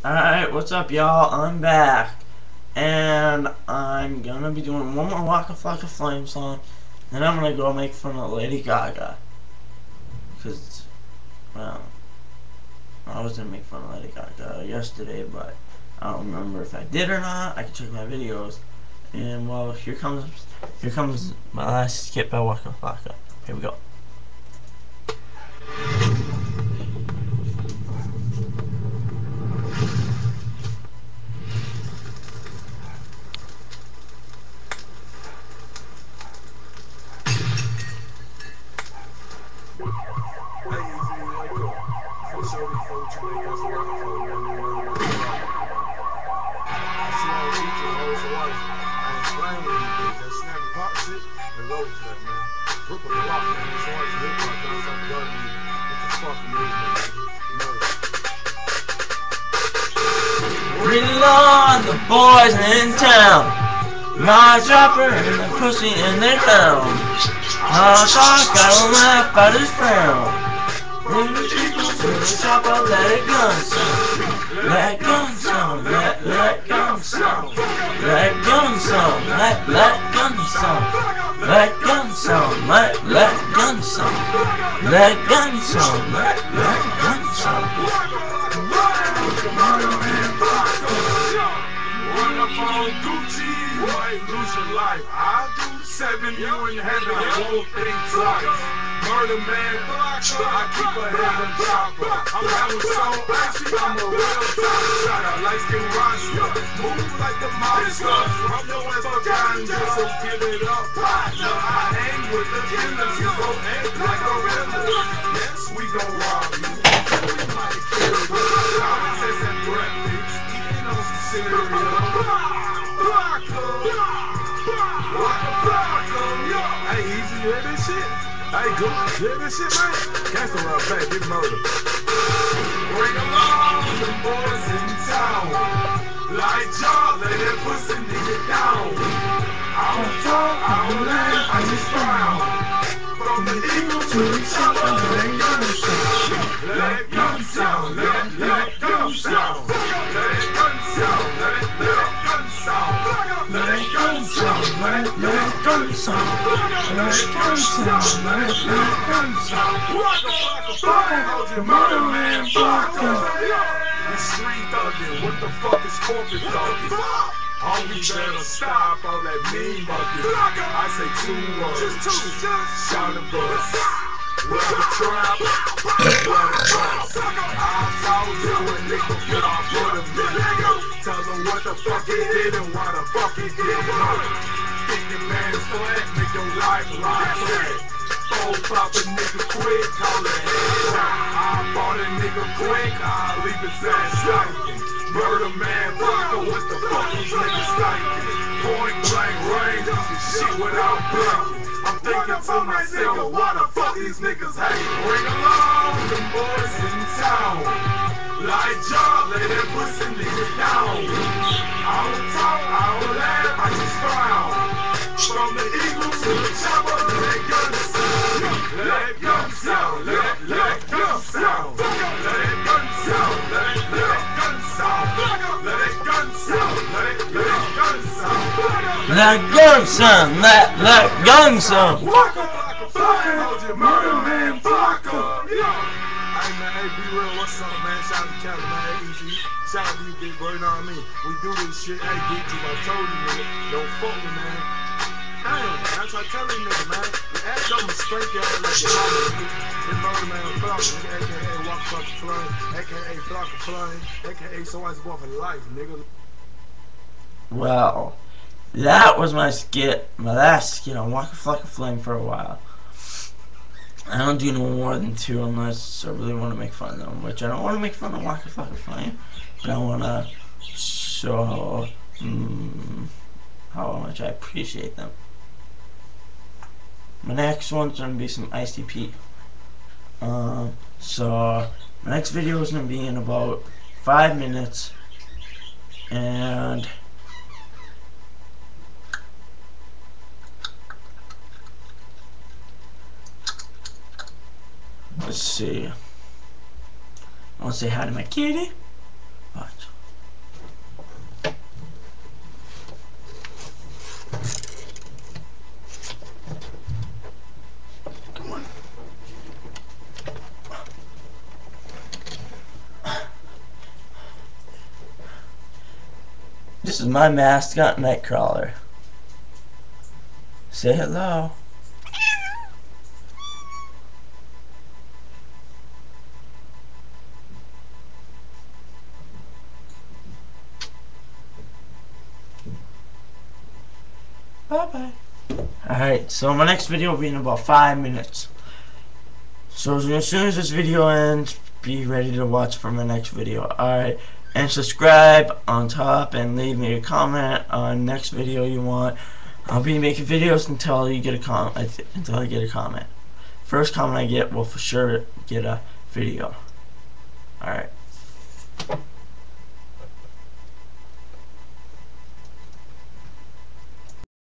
Alright, what's up y'all? I'm back. And I'm gonna be doing one more Waka Flocka Flame song. Then I'm gonna go make fun of Lady Gaga. Cause, well, I was gonna make fun of Lady Gaga yesterday, but I don't remember if I did or not. I can check my videos. And well, here comes my last skit by Waka Flocka. Here we go. Reload the boys in town. My chopper and the pussy in their town. My dog got a laugh out his frown. When the people to the chopper, let it gun sound. Let gun sound, let gun sound. Let gun sound, let gun sound. Let gun sound, let gun sound. Let gun sound, let gun sound. Run up on Gucci, you might lose your life. I'll do 7, you in heaven, I won't think twice. Murder man, Flocka, I keep a head on chopper. I'm having so icy, I'm a real top shotter. Light skin roster, move like the monster. I'm your ass for ganja, so give it up, partner. I hang with the killers, you go act like a realist. Yes, we gon' rob you. We might kill you. Common sense and breakfast, eating on some cereal. Flocka, Waka Flocka. Hey, easy, you hear this shit? Hey, good, you hear this shit, man? Gangsta rap back, big murder. Bring along the boys in town. Like y'all, lay that pussy nigga down. I don't talk, I don't laugh, I just frown. From the eagle to the chopper, let gun sound. Let gun sound, let gun sound. Let gun sound, let gun sound. Let gun sound, let gun sound. Let gun sound, let gun sound. Waka Flocka, hold your murder man, Flocka. The street thuggin', what the fuck is corporate thuggin'? Homie better stop all that mean bucket. I say 2 words, just 2, shout a bus. Well the trap, well the trap. I'll talk to a nigga, get off for the minute. Tell him what the fuck he did and why the fuck he did it. 50 man's flat, make your life flat. Phone pop a nigga quick, call it headshot. I bought a nigga quick, I'll leave his ass stinking. Murder man, Flocka, what the fuck these niggas thinking? Point blank range, shit without blinking. I'm thinking to myself, why the fuck these niggas hate? Bring along the boys in town. Like y'all, lay that pussy nigga down. I don't talk, I don't laugh, I just frown. From the eagle to the chopper, let gun sound. Let gun sound, let gun sound. Let gun sound, let gun sound. Let gun sound, let gun sound. Let gun sound, let gun sound. Waka Flocka, hold your murder man, Flocka. Hey man, hey, be real, what's up man? Shout out to Cali, man, hey, easy. Shout out to you big bro, you know what I mean? We do this shit, hey DT, I told you nigga, don't fuck me man. Damn, that's what I tell you nigga man. You act dumb and straight your ass like your mama nigga. This murder man Flocka, aka Waka Flocka Flame, aka Flocka Flame, aka Someone's Born for Life, nigga. Well, that was my skit, my last skit on Waka Flocka Flame for a while. I don't do no more than 2 unless I really want to make fun of them, which I don't want to make fun of Waka Flocka Flame, but I want to show how much I appreciate them. My next one's going to be some ICP. So my next video is going to be in about 5 minutes, and let's see. I want to say hi to my kitty. Watch. This is my mascot, Nightcrawler. Say hello. Bye-bye. Alright, so my next video will be in about 5 minutes. So as soon as this video ends, be ready to watch for my next video. Alright, and subscribe on top and leave me a comment on next video you want. I'll be making videos until you get a until I get a comment. First comment I get will for sure get a video. Alright.